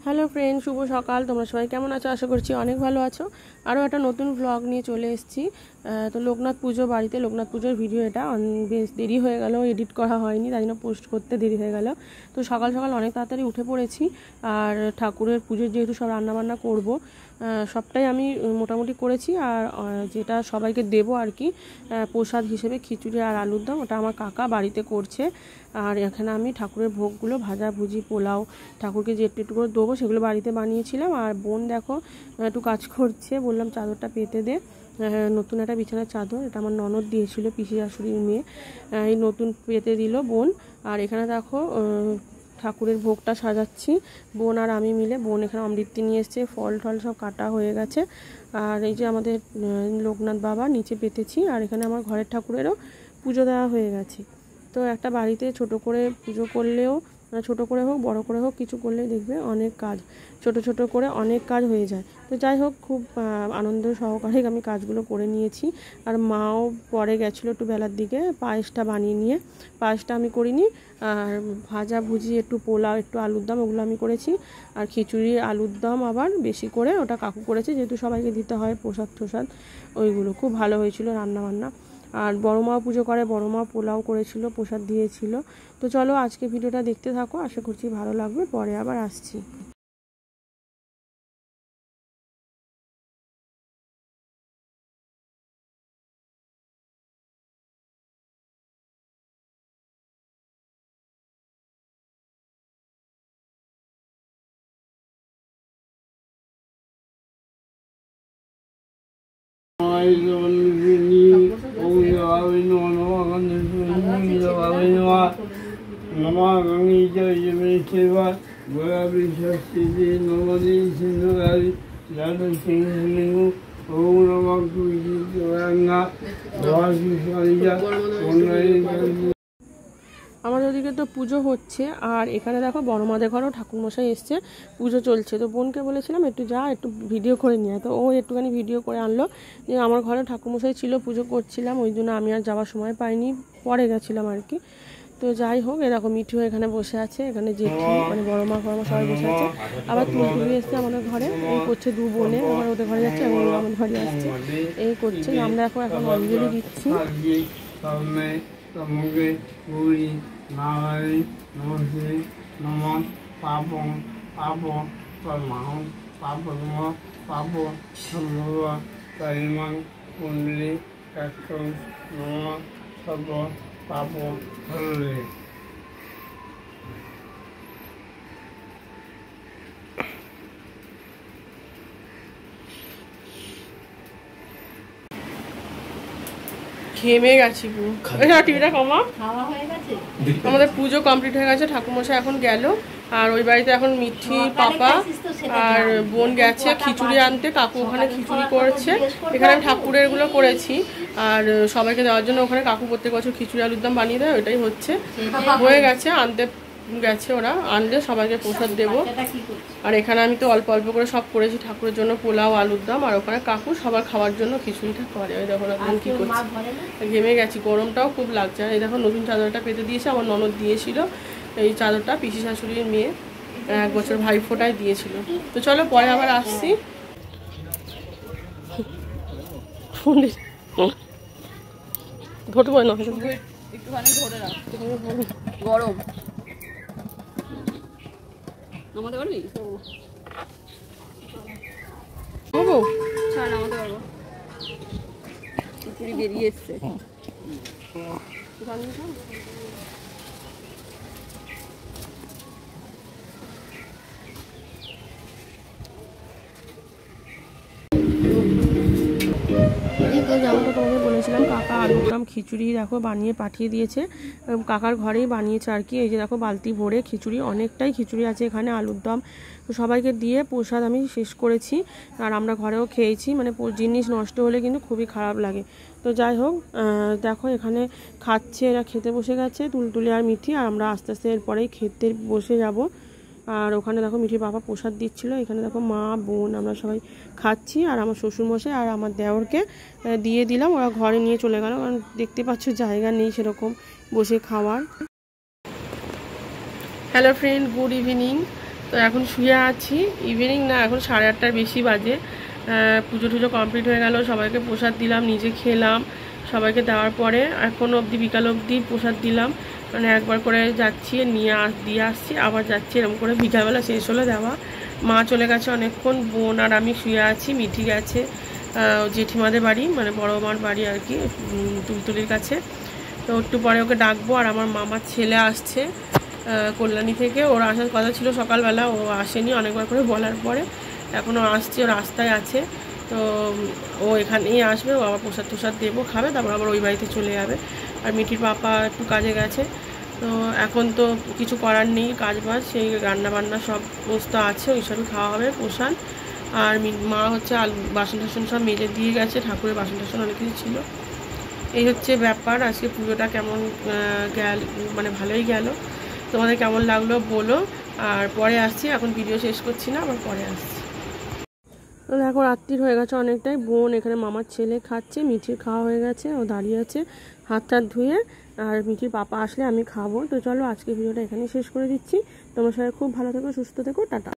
Hello friend, শুভ সকাল। তোমরা সবাই কেমন আছো? আশা করছি অনেক ভালো আছো। আরও একটা নতুন ব্লগ নিয়ে চলে এসেছি। তো লোকনাথ পুজো বাড়িতে, লোকনাথ পুজোর ভিডিও এটা বেশ দেরি হয়ে গেল, এডিট করা হয়নি, তাই জন্য পোস্ট করতে দেরি হয়ে গেল। তো সকাল সকাল অনেক তাড়াতাড়ি উঠে পড়েছি। আর ঠাকুরের পুজোর যেহেতু সব রান্নাবান্না করব, সবটাই আমি মোটামুটি করেছি। আর যেটা সবাইকে দেবো আর কি প্রসাদ হিসেবে খিচুড়ি আর আলুর দম, ওটা আমার কাকা বাড়িতে করছে। আর এখানে আমি ঠাকুরের ভোগগুলো, ভাজাভুজি, পোলাও, ঠাকুরকে যে একটু একটু করে দেবো সেগুলো বাড়িতে বানিয়েছিলাম। আর বোন দেখো একটু কাজ করছে, বললাম চাদরটা পেতে দে। নতুন একটা বিছানার চাদর, এটা আমার ননদ দিয়েছিল, পিসি শাশুড়ির মেয়ে, এই নতুন পেতে দিল বোন। আর এখানে দেখো ঠাকুরের ভোগটা সাজাচ্ছি বোন আর আমি মিলে। বোন এখানে অমৃতি নিয়ে এসছে, ফল টল সব কাটা হয়ে গেছে। আর এই যে আমাদের লোকনাথ বাবা নিচে পেতেছি। আর এখানে আমার ঘরের ঠাকুরেরও পুজো দেওয়া হয়ে গেছে। তো একটা বাড়িতে ছোট করে পুজো করলেও, ছোট করে হোক বড় করে হোক, কিছু করলেই দেখবে অনেক কাজ, ছোট ছোট করে অনেক কাজ হয়ে যায়। তো যাই হোক, খুব আনন্দ সহকারে আমি কাজগুলো করে নিয়েছি। আর মাও পরে গেছিলো একটু বেলার দিকে পায়েসটা বানিয়ে নিয়ে। পায়েসটা আমি করিনি, আর ভাজা ভুজি, একটু পোলাও, একটু আলুর দম, ওগুলো আমি করেছি। আর খিচুড়ি আলুর দম আবার বেশি করে ওটা কাকু করেছে, যেহেতু সবাইকে দিতে হয় প্রসাদ টোসাদ। ওইগুলো খুব ভালো হয়েছিল রান্নাবান্না। আর বড় মা পুজো করে, বড় মা পোলাও করেছিল, প্রসাদ দিয়েছিল। তো চলো আজকে ভিডিওটা দেখতে থাকো, আশা করছি ভালো লাগবে। পরে আবার আসছি। আমাদের ওদিকে তো পুজো হচ্ছে। আর এখানে দেখো বড় মাদের ঘরেও ঠাকুরমশাই এসছে, পুজো চলছে। তো বোনকে বলেছিলাম একটু যা, একটু ভিডিও করে নিয়ে। তো ও একটুখানি ভিডিও করে আনলো। যে আমার ঘরে ঠাকুরমশাই ছিল, পুজো করছিলাম, ওই জন্য আমি আর যাওয়ার সময় পাইনি, পরে গেছিলাম আর কি। তো যাই হোক, এরকম মিঠু এখানে বসে আছে, এখানে জেঠি মানে বড় মা ফড়মা সবাই বসে আছে। আবার তুলতুলি এসছে আমাদের ঘরে, এই করছে দু বোনে, ওখানে ওদের ঘরে যাচ্ছে এবং আমাদের ঘরে আসছে, এই করছে। আমরা এখন অঞ্জলি দিচ্ছি। নারায়ণ নমস্তে নম পাপং পাপং পরমাহং পাপম পাপ সম্ভব পরিমাং কুণ্ডলী কাক্ষং নম সর্ব পাপ হরে। ঘেমে গেছি পুরো। টিভিটা কমা। আমাদের পুজো কমপ্লিট হয়ে গেছে, ঠাকুরমশাই এখন গেল। আর ওই বাড়িতে এখন মিঠি, পাপা আর বোন গেছে খিচুড়ি আনতে। কাকু ওখানে খিচুড়ি করেছে, এখানে ঠাকুরের গুলো করেছি। আর সবাইকে দেওয়ার জন্য ওখানে কাকু প্রত্যেক বছর খিচুড়ি আলুর দম বানিয়ে দেয়, ওইটাই হচ্ছে, হয়ে গেছে। আনতে গেছে ওরা, আনলে সবাইকে প্রসাদ দেবো। আর এখানে আমি তো অল্প অল্প করে সব করেছি ঠাকুরের জন্য, পোলাও আলুর দম। আর ওখানে কাকু সবার খাওয়ার জন্য খিচুড়িটা করে। ওই দেখো এখন কি করছে, ঘেমে গেছি, গরমটাও খুব লাগছে। আর এই দেখো নতুন চাদরটা পেতে দিয়েছে, আমার ননদ দিয়েছিল এই চাদরটা, পিসি শাশুড়ির মেয়ে 1 বছর ভাইফোঁটায় দিয়েছিল। তো চলো পরে আবার আসছি। ধরতে পারে না, একটুখানি ধরে রাখ, গরম নামাতে পারবি? নামাতে পারবো, খিচুড়ি বেরিয়ে এসছে। যেমনটা তোমাদের বলেছিলাম, কাকা আলুর দম খিচুড়ি দেখো বানিয়ে পাঠিয়ে দিয়েছে, কাকার ঘরেই বানিয়েছে আর কি। এই যে দেখো বালতি ভরে খিচুড়ি, অনেকটাই খিচুড়ি আছে এখানে, আলুর দম। তো সবাইকে দিয়ে প্রসাদ আমি শেষ করেছি। আর আমরা ঘরেও খেয়েছি, মানে জিনিস নষ্ট হলে কিন্তু খুবই খারাপ লাগে। তো যাই হোক, দেখো এখানে খাচ্ছে, এরা খেতে বসে গেছে, তুলতুলি আর মিঠি। আর আমরা আস্তে আস্তে এরপরেই খেতে বসে যাব। আর ওখানে দেখো মিঠির বাবা প্রসাদ দিচ্ছিল, এখানে দেখো মা বোন আমরা সবাই খাচ্ছি। আর আমার শ্বশুরমশাই আর আমার দেওরকে দিয়ে দিলাম, ওরা ঘরে নিয়ে চলে গেল, কারণ দেখতে পাচ্ছ জায়গা নেই সেরকম বসে খাওয়ার। Hello friend, good evening. তো এখন শুয়ে আছি, ইভিনিং না এখন 8:30টার বেশি বাজে। পুজো টুজো কমপ্লিট হয়ে গেল, সবাইকে প্রসাদ দিলাম, নিজে খেলাম। সবাইকে দেওয়ার পরে এখন অবধি বিকাল অবধি প্রসাদ দিলাম, মানে একবার করে যাচ্ছি দিয়ে আসছি, আবার যাচ্ছি, এরকম করে বিকালবেলা শেষ হলো দেওয়া। মা চলে গেছে অনেকক্ষণ, বোন আর আমি শুয়ে আছি, মিঠি গেছে জেঠিমাদের বাড়ি, মানে বড় মার বাড়ি আর কি, তুলতুলির কাছে। তো একটু পরে ওকে ডাকবো। আর আমার মামার ছেলে আসছে কল্যাণী থেকে, ওর আসার কথা ছিল সকালবেলা, ও আসেনি অনেকবার করে বলার পরে, এখনও আসছে, ও রাস্তায় আছে। তো ও এখানেই আসবে, ও আবার প্রসাদ টসাদ দেবো, খাবে, তারপর আবার ওই বাড়িতে চলে যাবে। আর মিঠির পাপা একটু কাজে গেছে। তো এখন তো কিছু করার নেই, কাজ বাজ সেই রান্নাবান্না সব বস্তু আছে, ওই সবই খাওয়া হবে প্রসাদ। আর মা হচ্ছে বাসন টাসন সব মেজে দিয়ে গেছে, ঠাকুরের বাসন টাসন অনেক কিছু ছিল। এই হচ্ছে ব্যাপার। আজকে পুজোটা কেমন গেল, মানে ভালোই গেল। তোমাদের কেমন লাগলো বলো। আর পরে আসছি, এখন ভিডিও শেষ করছি না, আবার পরে আসছি। তো দেখো রাত্রির হয়ে গেছে অনেকটাই, বোন এখানে মামার ছেলে খাচ্ছে, মিঠির খাওয়া হয়ে গেছে, ও দাঁড়িয়ে আছে হাত টাত ধুয়ে। আর মিঠির পাপা আসলে আমি খাবো। তো চলো আজকে ভিডিওটা এখানেই শেষ করে দিচ্ছি। তোমরা সবাই খুব ভালো থেকো, সুস্থ থেকো, টাটা।